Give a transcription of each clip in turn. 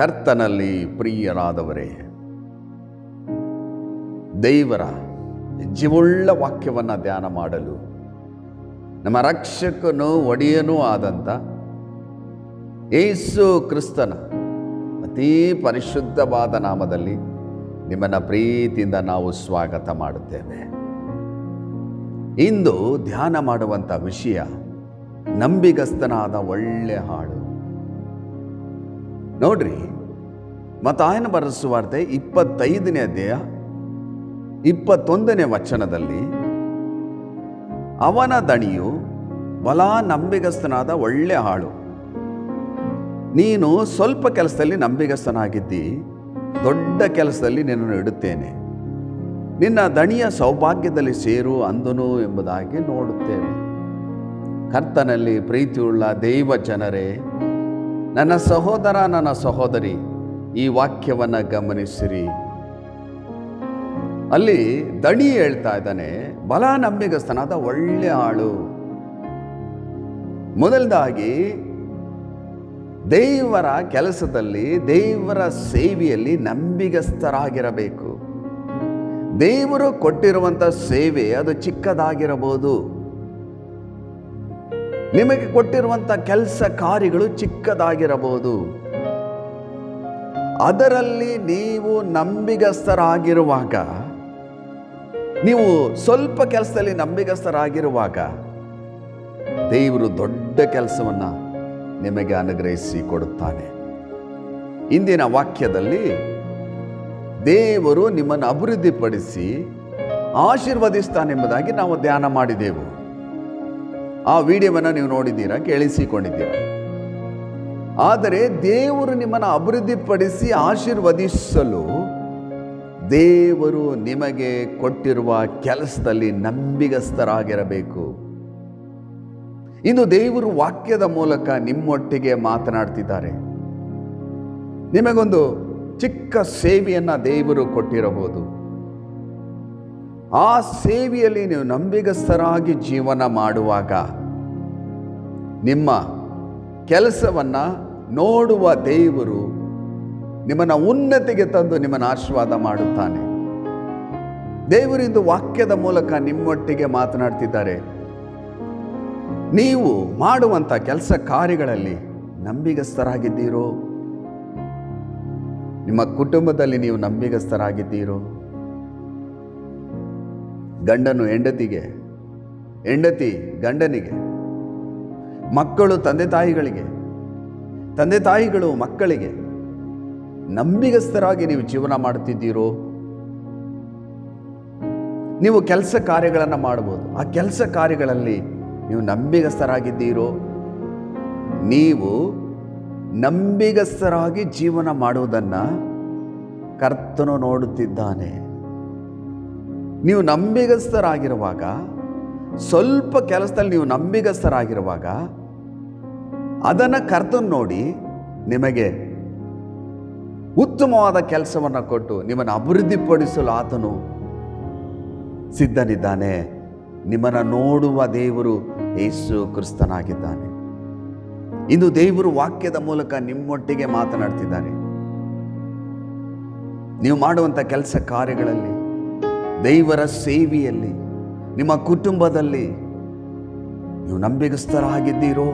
ಕರ್ತನಲ್ಲಿ ಪ್ರಿಯರಾದವರೇ, ದೇವರ ಜೀವವುಳ್ಳ ವಾಕ್ಯವನ್ನು ಧ್ಯಾನ ಮಾಡಲು ನಮ್ಮ ರಕ್ಷಕನೂ ಒಡೆಯನೂ ಆದಂಥ ಯೇಸು ಕ್ರಿಸ್ತನ ಅತೀ ಪರಿಶುದ್ಧವಾದ ನಾಮದಲ್ಲಿ ನಿಮ್ಮನ್ನು ಪ್ರೀತಿಯಿಂದ ನಾವು ಸ್ವಾಗತ ಮಾಡುತ್ತೇವೆ. ಇಂದು ಧ್ಯಾನ ಮಾಡುವಂಥ ವಿಷಯ ನಂಬಿಗಸ್ತನಾದ ಒಳ್ಳೆಯ ಹಾಡು. ನೋಡ್ರಿ, ಮತ್ತಾಯನ ಬರೆದ ಸುವಾರ್ತೆ 25ನೇ ಅಧ್ಯಾಯ 21ನೇ ವಚನದಲ್ಲಿ, ಅವನ ದಣಿಯು ಬಲ ನಂಬಿಗಸ್ತನಾದ ಒಳ್ಳೆ ಆಳು. ನೀನು ಸ್ವಲ್ಪ ಕೆಲಸದಲ್ಲಿ ನಂಬಿಗಸ್ತನಾಗಿದ್ದಿ, ದೊಡ್ಡ ಕೆಲಸದಲ್ಲಿ ನಿನ್ನನ್ನು ಇಡುತ್ತೇನೆ, ನಿನ್ನ ದಣಿಯ ಸೌಭಾಗ್ಯದಲ್ಲಿ ಸೇರು ಅಂದನು ಎಂಬುದಾಗಿ ನೋಡುತ್ತೇವೆ. ಕರ್ತನಲ್ಲಿ ಪ್ರೀತಿಯುಳ್ಳ ದೈವ ಜನರೇ, ನನ್ನ ಸಹೋದರ, ನನ್ನ ಸಹೋದರಿ, ಈ ವಾಕ್ಯವನ್ನು ಗಮನಿಸಿರಿ. ಅಲ್ಲಿ ದಣಿ ಹೇಳ್ತಾ ಇದ್ದಾನೆ, ಬಲ ನಂಬಿಗಸ್ತನಾದ ಒಳ್ಳೆ ಆಳು. ಮೊದಲದಾಗಿ ದೇವರ ಕೆಲಸದಲ್ಲಿ, ದೇವರ ಸೇವೆಯಲ್ಲಿ ನಂಬಿಗಸ್ತರಾಗಿರಬೇಕು. ದೇವರು ಕೊಟ್ಟಿರುವಂಥ ಸೇವೆ ಅದು ಚಿಕ್ಕದಾಗಿರಬಹುದು, ನಿಮಗೆ ಕೊಟ್ಟಿರುವಂಥ ಕೆಲಸ ಕಾರ್ಯಗಳು ಚಿಕ್ಕದಾಗಿರಬಹುದು. ಅದರಲ್ಲಿ ನೀವು ನಂಬಿಗಸ್ತರಾಗಿರುವಾಗ, ನೀವು ಸ್ವಲ್ಪ ಕೆಲಸದಲ್ಲಿ ನಂಬಿಗಸ್ತರಾಗಿರುವಾಗ, ದೇವರು ದೊಡ್ಡ ಕೆಲಸವನ್ನು ನಿಮಗೆ ಅನುಗ್ರಹಿಸಿ ಕೊಡುತ್ತಾನೆ. ಇಂದಿನ ವಾಕ್ಯದಲ್ಲಿ ದೇವರು ನಿಮ್ಮನ್ನು ಅಭಿವೃದ್ಧಿಪಡಿಸಿ ಆಶೀರ್ವದಿಸ್ತಾನೆಂಬುದಾಗಿ ನಾವು ಧ್ಯಾನ ಮಾಡಿದೆವು. ಆ ವಿಡಿಯೋವನ್ನು ನೀವು ನೋಡಿದ್ದೀರಾ, ಕೇಳಿಸಿಕೊಂಡಿದ್ದೀರಾ. ಆದರೆ ದೇವರು ನಿಮ್ಮನ್ನು ಅಭಿವೃದ್ಧಿಪಡಿಸಿ ಆಶೀರ್ವದಿಸಲು ದೇವರು ನಿಮಗೆ ಕೊಟ್ಟಿರುವ ಕೆಲಸದಲ್ಲಿ ನಂಬಿಗಸ್ತರಾಗಿರಬೇಕು. ಇನ್ನು ದೇವರು ವಾಕ್ಯದ ಮೂಲಕ ನಿಮ್ಮೊಟ್ಟಿಗೆ ಮಾತನಾಡ್ತಿದ್ದಾರೆ. ನಿಮಗೊಂದು ಚಿಕ್ಕ ಸೇವೆಯನ್ನು ದೇವರು ಕೊಟ್ಟಿರಬಹುದು. ಆ ಸೇವೆಯಲ್ಲಿ ನೀವು ನಂಬಿಗಸ್ತರಾಗಿ ಜೀವನ ಮಾಡುವಾಗ ನಿಮ್ಮ ಕೆಲಸವನ್ನು ನೋಡುವ ದೇವರು ನಿಮ್ಮನ್ನು ಉನ್ನತಿಗೆ ತಂದು ನಿಮ್ಮನ್ನು ಆಶೀರ್ವಾದ ಮಾಡುತ್ತಾನೆ. ದೇವರು ಇಂದು ವಾಕ್ಯದ ಮೂಲಕ ನಿಮ್ಮೊಟ್ಟಿಗೆ ಮಾತನಾಡ್ತಿದ್ದಾರೆ. ನೀವು ಮಾಡುವಂಥ ಕೆಲಸ ಕಾರ್ಯಗಳಲ್ಲಿ ನಂಬಿಗಸ್ತರಾಗಿದ್ದೀರೋ? ನಿಮ್ಮ ಕುಟುಂಬದಲ್ಲಿ ನೀವು ನಂಬಿಗಸ್ತರಾಗಿದ್ದೀರೋ? ಗಂಡನು ಹೆಂಡತಿಗೆ, ಹೆಂಡತಿ ಗಂಡನಿಗೆ, ಮಕ್ಕಳು ತಂದೆ ತಾಯಿಗಳಿಗೆ, ತಂದೆ ತಾಯಿಗಳು ಮಕ್ಕಳಿಗೆ ನಂಬಿಗಸ್ತರಾಗಿ ನೀವು ಜೀವನ ಮಾಡುತ್ತಿದ್ದೀರೋ? ನೀವು ಕೆಲಸ ಕಾರ್ಯಗಳನ್ನು ಮಾಡಬಹುದು. ಆ ಕೆಲಸ ಕಾರ್ಯಗಳಲ್ಲಿ ನೀವು ನಂಬಿಗಸ್ತರಾಗಿದ್ದೀರೋ? ನೀವು ನಂಬಿಗಸ್ತರಾಗಿ ಜೀವನ ಮಾಡುವುದನ್ನು ಕರ್ತನು ನೋಡುತ್ತಿದ್ದಾನೆ. ನೀವು ನಂಬಿಗಸ್ತರಾಗಿರುವಾಗ, ಸ್ವಲ್ಪ ಕೆಲಸದಲ್ಲಿ ನೀವು ನಂಬಿಗಸ್ತರಾಗಿರುವಾಗ, ಅದನ್ನು ಕರ್ತನು ನೋಡಿ ನಿಮಗೆ ಉತ್ತಮವಾದ ಕೆಲಸವನ್ನು ಕೊಟ್ಟು ನಿಮ್ಮನ್ನು ಅಭಿವೃದ್ಧಿಪಡಿಸಲು ಆತನು ಸಿದ್ಧನಿದ್ದಾನೆ. ನಿಮ್ಮನ್ನು ನೋಡುವ ದೇವರು ಯೇಸು ಕ್ರಿಸ್ತನಾಗಿದ್ದಾನೆ. ಇಂದು ದೇವರು ವಾಕ್ಯದ ಮೂಲಕ ನಿಮ್ಮೊಟ್ಟಿಗೆ ಮಾತನಾಡ್ತಿದ್ದಾರೆ. ನೀವು ಮಾಡುವಂಥ ಕೆಲಸ ಕಾರ್ಯಗಳಲ್ಲಿ, ದೇವರ ಸೇವೆಯಲ್ಲಿ, ನಿಮ್ಮ ಕುಟುಂಬದಲ್ಲಿ ನೀವು ನಂಬಿಗಸ್ತರಾಗಿದ್ದೀರೋ?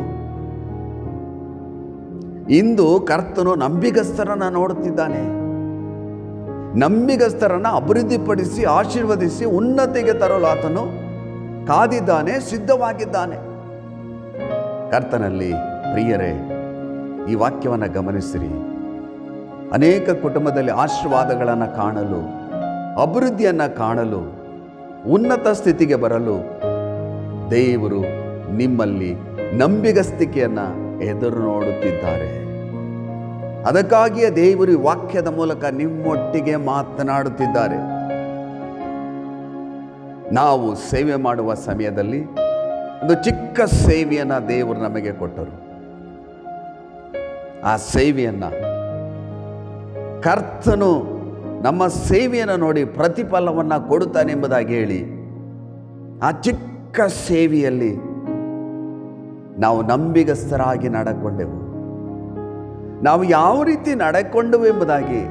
ಇಂದು ಕರ್ತನು ನಂಬಿಗಸ್ತರನ್ನು ನೋಡುತ್ತಿದ್ದಾನೆ. ನಂಬಿಗಸ್ತರನ್ನು ಅಭಿವೃದ್ಧಿಪಡಿಸಿ ಆಶೀರ್ವದಿಸಿ ಉನ್ನತಿಗೆ ತರಲು ಆತನು ಕಾದಿದ್ದಾನೆ, ಸಿದ್ಧವಾಗಿದ್ದಾನೆ. ಕರ್ತನಲ್ಲಿ ಪ್ರಿಯರೇ, ಈ ವಾಕ್ಯವನ್ನು ಗಮನಿಸಿರಿ. ಅನೇಕ ಕುಟುಂಬದಲ್ಲಿ ಆಶೀರ್ವಾದಗಳನ್ನು ಕಾಣಲು, ಅಭಿವೃದ್ಧಿಯನ್ನು ಕಾಣಲು, ಉನ್ನತ ಸ್ಥಿತಿಗೆ ಬರಲು ದೇವರು ನಿಮ್ಮಲ್ಲಿ ನಂಬಿಗಸ್ತಿಕೆಯನ್ನು ಎದುರು ನೋಡುತ್ತಿದ್ದಾರೆ. ಅದಕ್ಕಾಗಿಯೇ ದೇವರು ಈ ವಾಕ್ಯದ ಮೂಲಕ ನಿಮ್ಮೊಟ್ಟಿಗೆ ಮಾತನಾಡುತ್ತಿದ್ದಾರೆ. ನಾವು ಸೇವೆ ಮಾಡುವ ಸಮಯದಲ್ಲಿ ಒಂದು ಚಿಕ್ಕ ಸೇವೆಯನ್ನು ದೇವರು ನಮಗೆ ಕೊಟ್ಟರು. ಆ ಸೇವೆಯನ್ನು ಕರ್ತನು ನಮ್ಮ ಸೇವೆಯನ್ನು ನೋಡಿ ಪ್ರತಿಫಲವನ್ನು ಕೊಡುತ್ತಾನೆ ಎಂಬುದಾಗಿ ಹೇಳಿ, ಆ ಚಿಕ್ಕ ಸೇವೆಯಲ್ಲಿ ನಾವು ನಂಬಿಗಸ್ತರಾಗಿ ನಡ್ಕೊಂಡೆವು. ನಾವು ಯಾವ ರೀತಿ ನಡೆಕೊಂಡುವೆಂಬುದಾಗಿ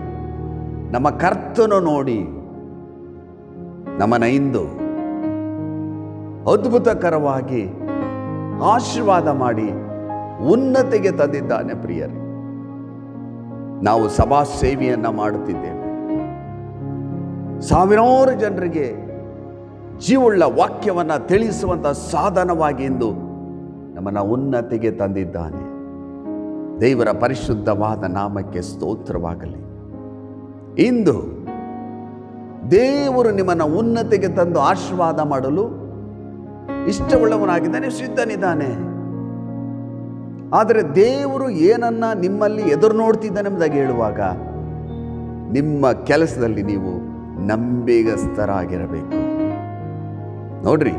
ನಮ್ಮ ಕರ್ತನು ನೋಡಿ ನಮ್ಮನ್ನು ಇಂದು ಅದ್ಭುತಕರವಾಗಿ ಆಶೀರ್ವಾದ ಮಾಡಿ ಉನ್ನತಿಗೆ ತಂದಿದ್ದಾನೆ. ಪ್ರಿಯರೇ, ನಾವು ಸಭಾ ಸೇವೆಯನ್ನು ಮಾಡುತ್ತಿದ್ದೇವೆ. ಸಾವಿರಾರು ಜನರಿಗೆ ಜೀವುಳ್ಳ ವಾಕ್ಯವನ್ನು ತಿಳಿಸುವಂಥ ಸಾಧನವಾಗಿ ಇಂದು ನಮ್ಮನ್ನು ಉನ್ನತಿಗೆ ತಂದಿದ್ದಾನೆ. ದೇವರ ಪರಿಶುದ್ಧವಾದ ನಾಮಕ್ಕೆ ಸ್ತೋತ್ರವಾಗಲಿ. ಇಂದು ದೇವರು ನಿಮ್ಮನ್ನು ಉನ್ನತಿಗೆ ತಂದು ಆಶೀರ್ವಾದ ಮಾಡಲು ಇಷ್ಟವುಳ್ಳವನಾಗಿದ್ದಾನೆ, ಸಿದ್ಧನಿದ್ದಾನೆ. ಆದರೆ ದೇವರು ಏನನ್ನ ನಿಮ್ಮಲ್ಲಿ ಎದುರು ನೋಡ್ತಿದ್ದಾನೆ ಎಂಬುದಾಗಿ ಹೇಳುವಾಗ ನಿಮ್ಮ ಕೆಲಸದಲ್ಲಿ ನೀವು ನಂಬಿಗಸ್ತರಾಗಿರಬೇಕು. ನೋಡ್ರಿ,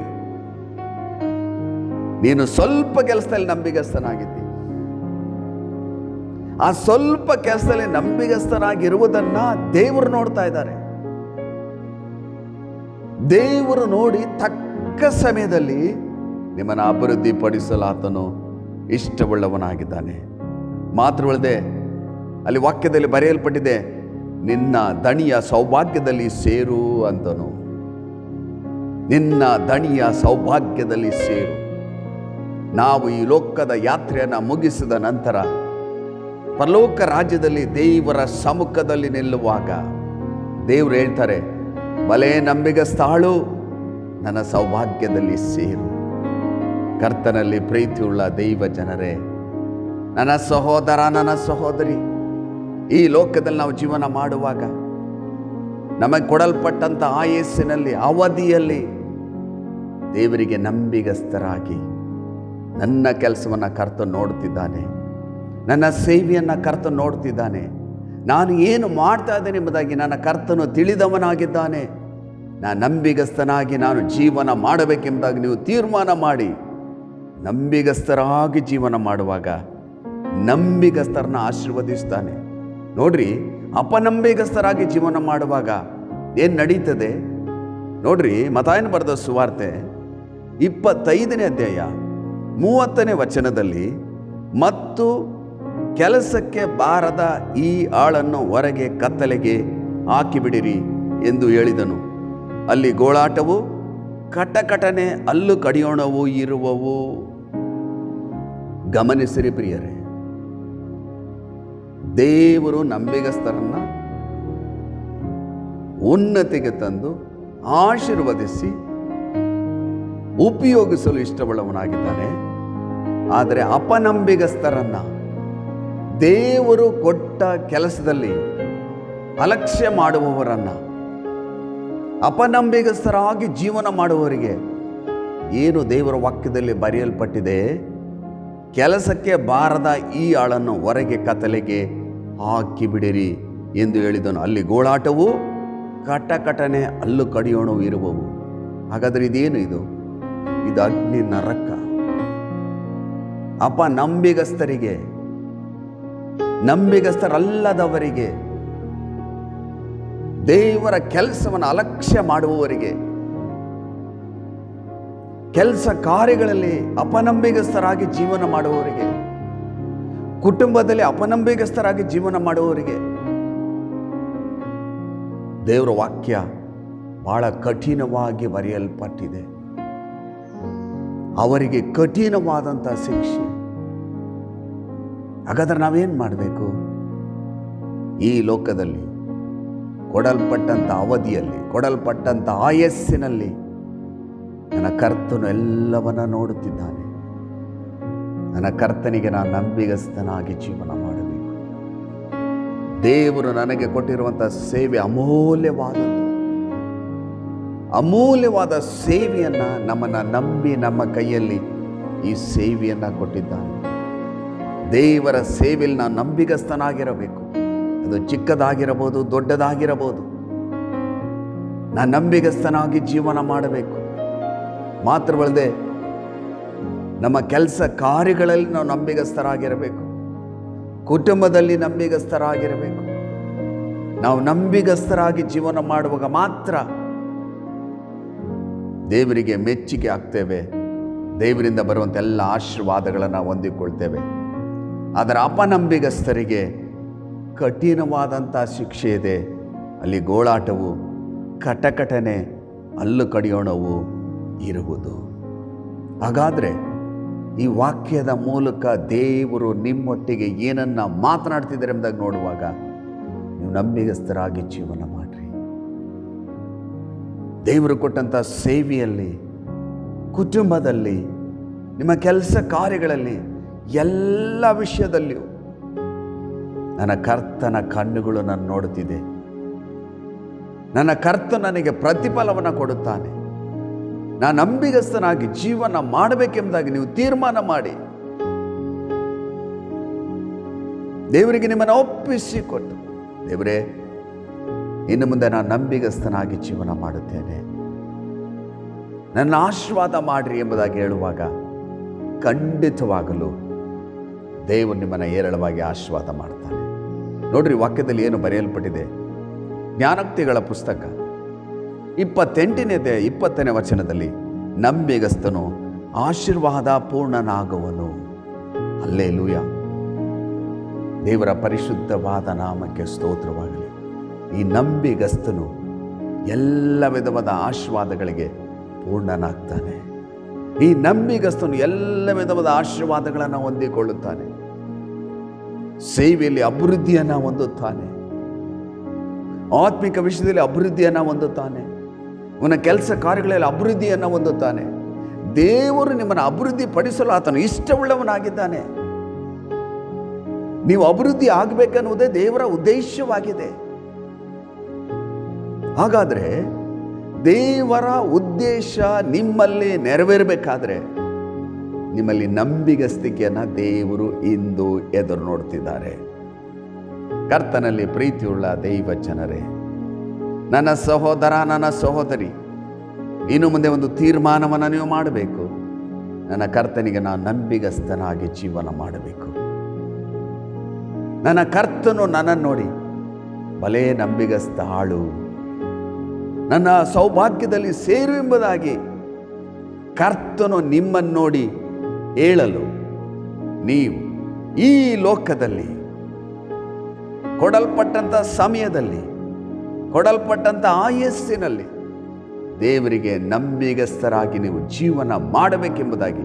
ನೀನು ಸ್ವಲ್ಪ ಕೆಲಸದಲ್ಲಿ ನಂಬಿಗಸ್ತನಾಗಿದ್ದಿ. ಆ ಸ್ವಲ್ಪ ಕೆಲಸದಲ್ಲಿ ನಂಬಿಗಸ್ತನಾಗಿರುವುದನ್ನ ದೇವರು ನೋಡ್ತಾ ಇದ್ದಾರೆ. ದೇವರು ನೋಡಿ ತಕ್ಕ ಸಮಯದಲ್ಲಿ ನಿಮ್ಮನ್ನು ಅಭಿವೃದ್ಧಿಪಡಿಸಲು ಆತನು ಇಷ್ಟವುಳ್ಳವನಾಗಿದ್ದಾನೆ. ಮಾತ್ರವಲ್ಲದೆ ಅಲ್ಲಿ ವಾಕ್ಯದಲ್ಲಿ ಬರೆಯಲ್ಪಟ್ಟಿದೆ, ನಿನ್ನ ದಣಿಯ ಸೌಭಾಗ್ಯದಲ್ಲಿ ಸೇರು ಅಂತನು. ನಿನ್ನ ದಣಿಯ ಸೌಭಾಗ್ಯದಲ್ಲಿ ಸೇರು. ನಾವು ಈ ಲೋಕದ ಯಾತ್ರೆಯನ್ನು ಮುಗಿಸಿದ ನಂತರ ಪರಲೋಕ ರಾಜ್ಯದಲ್ಲಿ ದೇವರ ಸಮ್ಮುಖದಲ್ಲಿ ನಿಲ್ಲುವಾಗ ದೇವರು ಹೇಳ್ತಾರೆ, ಬಲೆ ನಂಬಿಗಸ್ತಾಳು, ನನ್ನ ಸೌಭಾಗ್ಯದಲ್ಲಿ ಸೇರು. ಕರ್ತನಲ್ಲಿ ಪ್ರೀತಿಯುಳ್ಳ ದೈವ ಜನರೇ, ನನ್ನ ಸಹೋದರ, ನನ್ನ ಸಹೋದರಿ, ಈ ಲೋಕದಲ್ಲಿ ನಾವು ಜೀವನ ಮಾಡುವಾಗ ನಮಗೆ ಕೊಡಲ್ಪಟ್ಟಂಥ ಆಯಸ್ಸಿನಲ್ಲಿ, ಅವಧಿಯಲ್ಲಿ ದೇವರಿಗೆ ನಂಬಿಗಸ್ತರಾಗಿ ನನ್ನ ಕೆಲಸವನ್ನು ಕರ್ತನು ನೋಡ್ತಿದ್ದಾನೆ, ನನ್ನ ಸೇವೆಯನ್ನು ಕರ್ತನು ನೋಡ್ತಿದ್ದಾನೆ. ನಾನು ಏನು ಮಾಡ್ತಾ ಇದ್ದೇನೆ ಎಂಬುದಾಗಿ ನನ್ನ ಕರ್ತನು ತಿಳಿದವನಾಗಿದ್ದಾನೆ. ನಾನು ನಂಬಿಗಸ್ತನಾಗಿ ನಾನು ಜೀವನ ಮಾಡಬೇಕೆಂಬುದಾಗಿ ನೀವು ತೀರ್ಮಾನ ಮಾಡಿ ನಂಬಿಗಸ್ತರಾಗಿ ಜೀವನ ಮಾಡುವಾಗ ನಂಬಿಗಸ್ತರನ್ನ ಆಶೀರ್ವದಿಸ್ತಾನೆ. ನೋಡ್ರಿ, ಅಪನಂಬಿಗಸ್ತರಾಗಿ ಜೀವನ ಮಾಡುವಾಗ ಏನು ನಡೀತದೆ ನೋಡ್ರಿ. ಮತ್ತಾಯನ ಬರೆದ ಸುವಾರ್ತೆ 25ನೇ ಅಧ್ಯಾಯ 30ನೇ ವಚನದಲ್ಲಿ, ಮತ್ತು ಕೆಲಸಕ್ಕೆ ಬಾರದ ಈ ಆಳನ್ನು ಹೊರಗೆ ಕತ್ತಲೆಗೆ ಹಾಕಿಬಿಡಿರಿ ಎಂದು ಹೇಳಿದನು. ಅಲ್ಲಿ ಗೋಳಾಟವು, ಕಟಕಟನೆ, ಹಲ್ಲು ಕಡಿಯೋಣವು ಇರುವವು. ಗಮನಿಸಿರಿ ಪ್ರಿಯರೇ, ದೇವರು ನಂಬಿಗಸ್ತರನ್ನ ಉನ್ನತಿಗೆ ತಂದು ಆಶೀರ್ವದಿಸಿ ಉಪಯೋಗಿಸಲು ಇಷ್ಟವುಳ್ಳವನಾಗಿದ್ದಾನೆ. ಆದರೆ ಅಪನಂಬಿಗಸ್ತರನ್ನ ದೇವರು ಕೊಟ್ಟ ಕೆಲಸದಲ್ಲಿ ಅಲಕ್ಷ್ಯ ಮಾಡುವವರನ್ನ, ಅಪನಂಬಿಗಸ್ತರಾಗಿ ಜೀವನ ಮಾಡುವವರಿಗೆ ಏನು ದೇವರ ವಾಕ್ಯದಲ್ಲಿ ಬರೆಯಲ್ಪಟ್ಟಿದೆ, ಕೆಲಸಕ್ಕೆ ಬಾರದ ಈ ಆಳನ್ನು ಹೊರಗೆ ಕತ್ತಲೆಗೆ ಹಾಕಿಬಿಡಿರಿ ಎಂದು ಹೇಳಿದನು. ಅಲ್ಲಿ ಗೋಳಾಟವು, ಕಟಕಟನೆ, ಹಲ್ಲು ಕಡಿಯೋಣವು ಇರುವವು. ಹಾಗಾದರೆ ಇದೇನು? ಇದು ಅಗ್ನಿ ನರಕ. ಅಪನಂಬಿಗಸ್ತರಿಗೆ, ನಂಬಿಗಸ್ತರಲ್ಲದವರಿಗೆ, ದೇವರ ಕೆಲಸವನ್ನು ಅಲಕ್ಷ್ಯ ಮಾಡುವವರಿಗೆ, ಕೆಲಸ ಕಾರ್ಯಗಳಲ್ಲಿ ಅಪನಂಬಿಗಸ್ತರಾಗಿ ಜೀವನ ಮಾಡುವವರಿಗೆ, ಕುಟುಂಬದಲ್ಲಿ ಅಪನಂಬಿಗಸ್ತರಾಗಿ ಜೀವನ ಮಾಡುವವರಿಗೆ ದೇವರ ವಾಕ್ಯ ಬಹಳ ಕಠಿಣವಾಗಿ ಬರೆಯಲ್ಪಟ್ಟಿದೆ. ಅವರಿಗೆ ಕಠಿಣವಾದಂಥ ಶಿಕ್ಷೆ. ಹಾಗಾದ್ರೆ ನಾವೇನು ಮಾಡಬೇಕು? ಈ ಲೋಕದಲ್ಲಿ ಕೊಡಲ್ಪಟ್ಟಂಥ ಅವಧಿಯಲ್ಲಿ, ಕೊಡಲ್ಪಟ್ಟಂಥ ಆಯಸ್ಸಿನಲ್ಲಿ ನನ್ನ ಕರ್ತನು ಎಲ್ಲವನ್ನ ನೋಡುತ್ತಿದ್ದಾನೆ. ನನ್ನ ಕರ್ತನಿಗೆ ನಾನು ನಂಬಿಗಸ್ತನಾಗಿ ಜೀವನ ಮಾಡಬೇಕು. ದೇವರು ನನಗೆ ಕೊಟ್ಟಿರುವಂಥ ಸೇವೆ ಅಮೂಲ್ಯವಾದದ್ದು. ಅಮೂಲ್ಯವಾದ ಸೇವೆಯನ್ನು ನಮ್ಮನ್ನು ನಂಬಿ ನಮ್ಮ ಕೈಯಲ್ಲಿ ಈ ಸೇವೆಯನ್ನು ಕೊಟ್ಟಿದ್ದಾನೆ. ದೇವರ ಸೇವೆಯಲ್ಲಿ ನಾನು ನಂಬಿಗಸ್ತನಾಗಿರಬೇಕು. ಅದು ಚಿಕ್ಕದಾಗಿರಬಹುದು, ದೊಡ್ಡದಾಗಿರಬಹುದು. ನಾನು ನಂಬಿಗಸ್ತನಾಗಿ ಜೀವನ ಮಾಡಬೇಕು. ಮಾತ್ರವಲ್ಲದೆ ನಮ್ಮ ಕೆಲಸ ಕಾರ್ಯಗಳಲ್ಲಿ ನಾವು ನಂಬಿಗಸ್ತರಾಗಿರಬೇಕು. ಕುಟುಂಬದಲ್ಲಿ ನಂಬಿಗಸ್ತರಾಗಿರಬೇಕು. ನಾವು ನಂಬಿಗಸ್ತರಾಗಿ ಜೀವನ ಮಾಡುವಾಗ ಮಾತ್ರ ದೇವರಿಗೆ ಮೆಚ್ಚುಗೆ ಆಗ್ತೇವೆ. ದೇವರಿಂದ ಬರುವಂಥ ಎಲ್ಲ ಆಶೀರ್ವಾದಗಳನ್ನು ಹೊಂದಿಕೊಳ್ತೇವೆ. ಅದರ ಅಪನಂಬಿಗಸ್ಥರಿಗೆ ಕಠಿಣವಾದಂಥ ಶಿಕ್ಷೆ ಇದೆ. ಅಲ್ಲಿ ಗೋಳಾಟವು, ಕಟಕಟನೆ, ಹಲ್ಲು ಕಡಿಯೋಣವು ಇರುವುದು. ಹಾಗಾದರೆ ಈ ವಾಕ್ಯದ ಮೂಲಕ ದೇವರು ನಿಮ್ಮೊಟ್ಟಿಗೆ ಏನನ್ನ ಮಾತನಾಡ್ತಿದ್ದಾರೆ ಎಂಬುದಾಗಿ ನೋಡುವಾಗ ನೀವು ನಂಬಿಗಸ್ಥರಾಗಿ ಜೀವನ ಮಾಡಿರಿ. ದೇವರು ಕೊಟ್ಟಂಥ ಸೇವೆಯಲ್ಲಿ, ಕುಟುಂಬದಲ್ಲಿ, ನಿಮ್ಮ ಕೆಲಸ ಕಾರ್ಯಗಳಲ್ಲಿ, ಎಲ್ಲ ವಿಷಯದಲ್ಲಿಯೂ ನನ್ನ ಕರ್ತನ ಕಣ್ಣುಗಳು ನಾನು ನೋಡುತ್ತಿದೆ. ನನ್ನ ಕರ್ತ ನನಗೆ ಪ್ರತಿಫಲವನ್ನು ಕೊಡುತ್ತಾನೆ. ನಾನು ನಂಬಿಗಸ್ತನಾಗಿ ಜೀವನ ಮಾಡಬೇಕೆಂಬುದಾಗಿ ನೀವು ತೀರ್ಮಾನ ಮಾಡಿ ದೇವರಿಗೆ ನಿಮ್ಮನ್ನು ಒಪ್ಪಿಸಿಕೊಟ್ಟು, ದೇವರೇ, ಇನ್ನು ಮುಂದೆ ನಾನು ನಂಬಿಗಸ್ತನಾಗಿ ಜೀವನ ಮಾಡುತ್ತೇನೆ, ನನ್ನ ಆಶೀರ್ವಾದ ಮಾಡಿರಿ ಎಂಬುದಾಗಿ ಹೇಳುವಾಗ ಖಂಡಿತವಾಗಲು ದೇವರು ನಿಮ್ಮನ್ನು ಹೇರಳವಾಗಿ ಆಶೀರ್ವಾದ ಮಾಡ್ತಾನೆ. ನೋಡ್ರಿ, ವಾಕ್ಯದಲ್ಲಿ ಏನು ಬರೆಯಲ್ಪಟ್ಟಿದೆ? ಜ್ಞಾನೋಕ್ತಿಗಳ ಪುಸ್ತಕ 28ನೇ ವಚನದಲ್ಲಿ, ನಂಬಿಗಸ್ತನು ಆಶೀರ್ವಾದ ಪೂರ್ಣನಾಗುವನು. ಹಲ್ಲೆಲೂಯಾ. ದೇವರ ಪರಿಶುದ್ಧವಾದ ನಾಮಕ್ಕೆ ಸ್ತೋತ್ರವಾಗಲಿ. ಈ ನಂಬಿಗಸ್ತನು ಎಲ್ಲ ವಿಧವಾದ ಆಶೀರ್ವಾದಗಳಿಗೆ ಪೂರ್ಣನಾಗ್ತಾನೆ. ಈ ನಂಬಿಗಸ್ತನು ಎಲ್ಲ ವಿಧವಾದ ಆಶೀರ್ವಾದಗಳನ್ನು ಹೊಂದಿಕೊಳ್ಳುತ್ತಾನೆ. ಸೇವೆಯಲ್ಲಿ ಅಭಿವೃದ್ಧಿಯನ್ನು ಹೊಂದುತ್ತಾನೆ. ಆತ್ಮಿಕ ವಿಷಯದಲ್ಲಿ ಅಭಿವೃದ್ಧಿಯನ್ನು ಹೊಂದುತ್ತಾನೆ. ಅವನ ಕೆಲಸ ಕಾರ್ಯಗಳಲ್ಲಿ ಅಭಿವೃದ್ಧಿಯನ್ನು ಹೊಂದುತ್ತಾನೆ. ದೇವರು ನಿಮ್ಮನ್ನು ಅಭಿವೃದ್ಧಿ ಪಡಿಸಲು ಆತನು ಇಷ್ಟವುಳ್ಳವನಾಗಿದ್ದಾನೆ. ನೀವು ಅಭಿವೃದ್ಧಿ ಆಗಬೇಕನ್ನುವುದೇ ದೇವರ ಉದ್ದೇಶವಾಗಿದೆ. ಹಾಗಾದರೆ ದೇವರ ಉದ್ದೇಶ ನಿಮ್ಮಲ್ಲಿ ನೆರವೇರಬೇಕಾದ್ರೆ ನಿಮ್ಮಲ್ಲಿ ನಂಬಿಗಸ್ತಿಕೆಯನ್ನು ದೇವರು ಇಂದು ಎದುರು ನೋಡ್ತಿದ್ದಾರೆ. ಕರ್ತನಲ್ಲಿ ಪ್ರೀತಿಯುಳ್ಳ ದೈವ ಜನರೇ, ನನ್ನ ಸಹೋದರ, ನನ್ನ ಸಹೋದರಿ, ಇನ್ನು ಮುಂದೆ ಒಂದು ತೀರ್ಮಾನವನ್ನು ನೀವು ಮಾಡಬೇಕು. ನನ್ನ ಕರ್ತನಿಗೆ ನಾನು ನಂಬಿಗಸ್ತನಾಗಿ ಜೀವನ ಮಾಡಬೇಕು. ನನ್ನ ಕರ್ತನು ನನ್ನನ್ನು ನೋಡಿ, ಬಲೇ ನಂಬಿಗಸ್ತ ಆಳು, ನನ್ನ ಸೌಭಾಗ್ಯದಲ್ಲಿ ಸೇರು ಎಂಬುದಾಗಿ ಕರ್ತನು ನಿಮ್ಮನ್ನು ನೋಡಿ ಹೇಳಲು ನೀವು ಈ ಲೋಕದಲ್ಲಿ ಕೊಡಲ್ಪಟ್ಟಂಥ ಸಮಯದಲ್ಲಿ, ಕೊಡಲ್ಪಟ್ಟಂಥ ಆಯಸ್ಸಿನಲ್ಲಿ ದೇವರಿಗೆ ನಂಬಿಗಸ್ತರಾಗಿ ನೀವು ಜೀವನ ಮಾಡಬೇಕೆಂಬುದಾಗಿ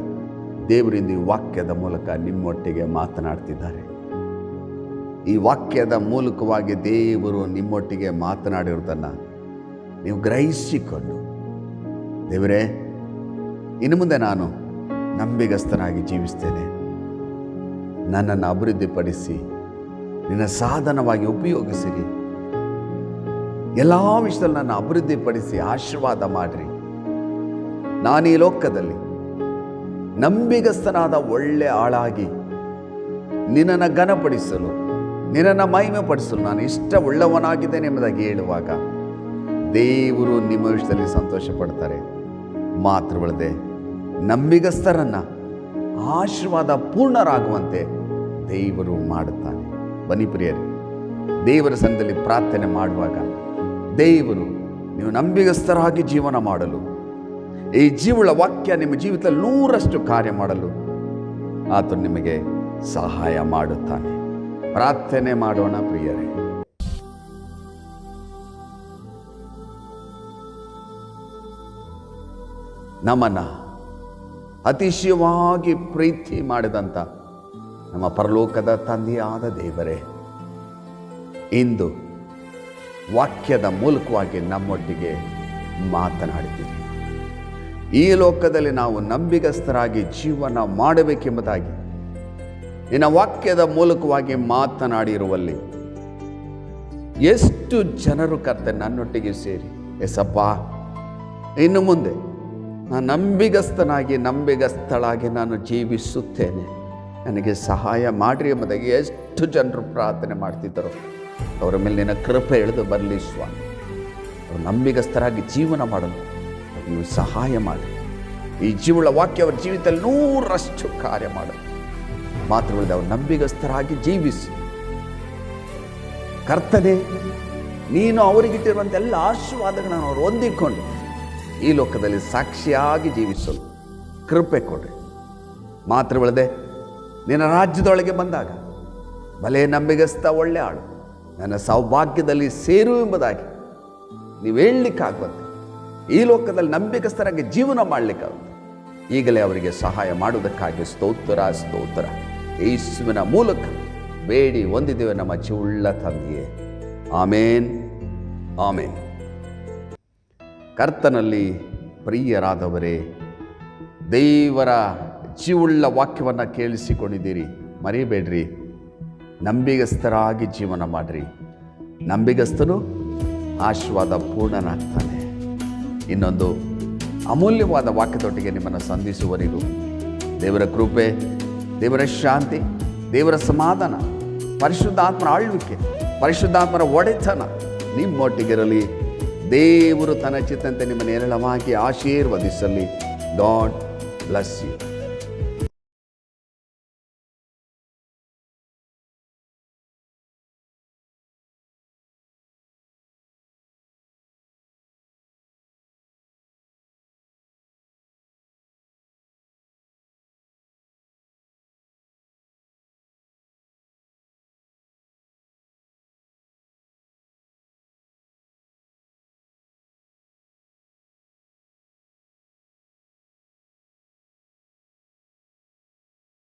ದೇವರಿಂದ ಈ ವಾಕ್ಯದ ಮೂಲಕ ನಿಮ್ಮೊಟ್ಟಿಗೆ ಮಾತನಾಡ್ತಿದ್ದಾರೆ. ಈ ವಾಕ್ಯದ ಮೂಲಕವಾಗಿ ದೇವರು ನಿಮ್ಮೊಟ್ಟಿಗೆ ಮಾತನಾಡಿರೋದನ್ನು ನೀವು ಗ್ರಹಿಸಿಕೊಂಡು, ದೇವರೇ, ಇನ್ನು ಮುಂದೆ ನಾನು ನಂಬಿಗಸ್ತನಾಗಿ ಜೀವಿಸ್ತೇನೆ, ನನ್ನನ್ನು ಅಭಿವೃದ್ಧಿಪಡಿಸಿ ನಿನ್ನ ಸಾಧನವಾಗಿ ಉಪಯೋಗಿಸಿರಿ, ಎಲ್ಲ ವಿಷಯದಲ್ಲಿ ನನ್ನ ಅಭಿವೃದ್ಧಿಪಡಿಸಿ ಆಶೀರ್ವಾದ ಮಾಡಿರಿ. ನಾನು ಈ ಲೋಕದಲ್ಲಿ ನಂಬಿಗಸ್ತನಾದ ಒಳ್ಳೆ ಆಳಾಗಿ ನಿನ್ನನ್ನು ಘನಪಡಿಸಲು, ನಿನ್ನನ್ನು ಮಹಿಮೆ ಪಡಿಸಲು ನಾನು ಇಷ್ಟವುಳ್ಳವನಾಗಿದ್ದೇನೆ ಎಂಬುದಾಗಿ ಹೇಳುವಾಗ ದೇವರು ನಿಮ್ಮ ವಿಷಯದಲ್ಲಿ ಸಂತೋಷ ಪಡ್ತಾರೆ. ಮಾತ್ರವಲ್ಲದೆ ನಂಬಿಗಸ್ತರನ್ನು ಆಶೀರ್ವಾದ ಪೂರ್ಣರಾಗುವಂತೆ ದೇವರು ಮಾಡುತ್ತಾನೆ. ಬನ್ನಿ ಪ್ರಿಯರೇ, ದೇವರ ಸನ್ನಿಧಿಯಲ್ಲಿ ಪ್ರಾರ್ಥನೆ ಮಾಡುವಾಗ ದೇವರು ನೀವು ನಂಬಿಗಸ್ತರಾಗಿ ಜೀವನ ಮಾಡಲು, ಈ ಜೀವಳ ವಾಕ್ಯ ನಿಮ್ಮ ಜೀವಿತದಲ್ಲಿ 100ರಷ್ಟು ಕಾರ್ಯ ಮಾಡಲು ಆತನು ನಿಮಗೆ ಸಹಾಯ ಮಾಡುತ್ತಾನೆ. ಪ್ರಾರ್ಥನೆ ಮಾಡೋಣ ಪ್ರಿಯರೇ. ನಮ್ಮನ್ನು ಅತಿಶಯವಾಗಿ ಪ್ರೀತಿ ಮಾಡಿದಂಥ ನಮ್ಮ ಪರಲೋಕದ ತಂದೆಯಾದ ದೇವರೇ, ಇಂದು ವಾಕ್ಯದ ಮೂಲಕವಾಗಿ ನಮ್ಮೊಟ್ಟಿಗೆ ಮಾತನಾಡಿದ್ದೀರಿ. ಈ ಲೋಕದಲ್ಲಿ ನಾವು ನಂಬಿಗಸ್ತರಾಗಿ ಜೀವನ ಮಾಡಬೇಕೆಂಬುದಾಗಿ ನಿನ್ನ ವಾಕ್ಯದ ಮೂಲಕವಾಗಿ ಮಾತನಾಡಿರುವಲ್ಲಿ ಎಷ್ಟು ಜನರು ಕರ್ತನೆ ನನ್ನೊಟ್ಟಿಗೆ ಸೇರಿ, ಎಸಪ್ಪ, ಇನ್ನು ಮುಂದೆ ನಾನು ನಂಬಿಗಸ್ತಳಾಗಿ ನಾನು ಜೀವಿಸುತ್ತೇನೆ, ನನಗೆ ಸಹಾಯ ಮಾಡಿರಿ ಎಂಬುದಾಗಿ ಎಷ್ಟು ಜನರು ಪ್ರಾರ್ಥನೆ ಮಾಡ್ತಿದ್ದರೋ ಅವರ ಮೇಲೆ ನಿನ್ನ ಕೃಪೆ ಎಳೆದು ಬರಲಿ ಸ್ವಾಮಿ. ಅವರು ನಂಬಿಗಸ್ತರಾಗಿ ಜೀವನ ಮಾಡಲು ನೀವು ಸಹಾಯ ಮಾಡಿ. ಈ ಜೀವಳ ವಾಕ್ಯ ಅವರ ಜೀವಿತದಲ್ಲಿ 100ರಷ್ಟು ಕಾರ್ಯ ಮಾಡಲು ಮಾತ್ರವಲ್ಲದೆ ಅವರು ನಂಬಿಗಸ್ತರಾಗಿ ಜೀವಿಸಿ, ಕರ್ತನೆ, ನೀನು ಅವರಿಗಿಟ್ಟಿರುವಂಥ ಎಲ್ಲ ಆಶೀರ್ವಾದಗಳನ್ನು ಅವರು ಹೊಂದಿಕೊಂಡು ಈ ಲೋಕದಲ್ಲಿ ಸಾಕ್ಷಿಯಾಗಿ ಜೀವಿಸಲು ಕೃಪೆ ಕೊಡ್ರಿ. ಮಾತ್ರವಲ್ಲದೆ ನಿನ್ನ ರಾಜ್ಯದೊಳಗೆ ಬಂದಾಗ ಭಲೇ ನಂಬಿಗಸ್ತ ಒಳ್ಳೆ ಆಳು, ನನ್ನ ಸೌಭಾಗ್ಯದಲ್ಲಿ ಸೇರು ಎಂಬುದಾಗಿ ನೀವು ಹೇಳಲಿಕ್ಕಾಗುತ್ತೆ. ಈ ಲೋಕದಲ್ಲಿ ನಂಬಿಕಸ್ಥರಾಗಿ ಜೀವನ ಮಾಡಲಿಕ್ಕಾಗುತ್ತೆ. ಈಗಲೇ ಅವರಿಗೆ ಸಹಾಯ ಮಾಡುವುದಕ್ಕಾಗಿ ಸ್ತೋತ್ರ ಸ್ತೋತ್ರ. ಯೇಸುವಿನ ಮೂಲಕ ಬೇಡಿ ಹೊಂದಿದ್ದೇವೆ ನಮ್ಮ ಜೀವುಳ್ಳ ತಂದೆಯೇ. ಆಮೇನ್ ಆಮೇನ್. ಕರ್ತನಲ್ಲಿ ಪ್ರಿಯರಾದವರೇ, ದೇವರ ಜೀವುಳ್ಳ ವಾಕ್ಯವನ್ನು ಕೇಳಿಸಿಕೊಂಡಿದ್ದೀರಿ. ಮರಿಬೇಡ್ರಿ, ನಂಬಿಗಸ್ಥರಾಗಿ ಜೀವನ ಮಾಡಿರಿ. ನಂಬಿಗಸ್ತನು ಆಶೀರ್ವಾದ ಪೂರ್ಣನಾಗ್ತಾನೆ. ಇನ್ನೊಂದು ಅಮೂಲ್ಯವಾದ ವಾಕ್ಯದೊಟ್ಟಿಗೆ ನಿಮ್ಮನ್ನು ಸಂಧಿಸುವವರೆಗೂ ದೇವರ ಕೃಪೆ, ದೇವರ ಶಾಂತಿ, ದೇವರ ಸಮಾಧಾನ, ಪರಿಶುದ್ಧಾತ್ಮರ ಆಳ್ವಿಕೆ, ಪರಿಶುದ್ಧಾತ್ಮರ ಒಡೆತನ ನಿಮ್ಮೊಟ್ಟಿಗಿರಲಿ. ದೇವರು ತನ್ನ ಚಿತ್ತಂತೆ ನಿಮ್ಮನ್ನು ಹೇರಳವಾಗಿ ಆಶೀರ್ವದಿಸಲಿ. God bless you.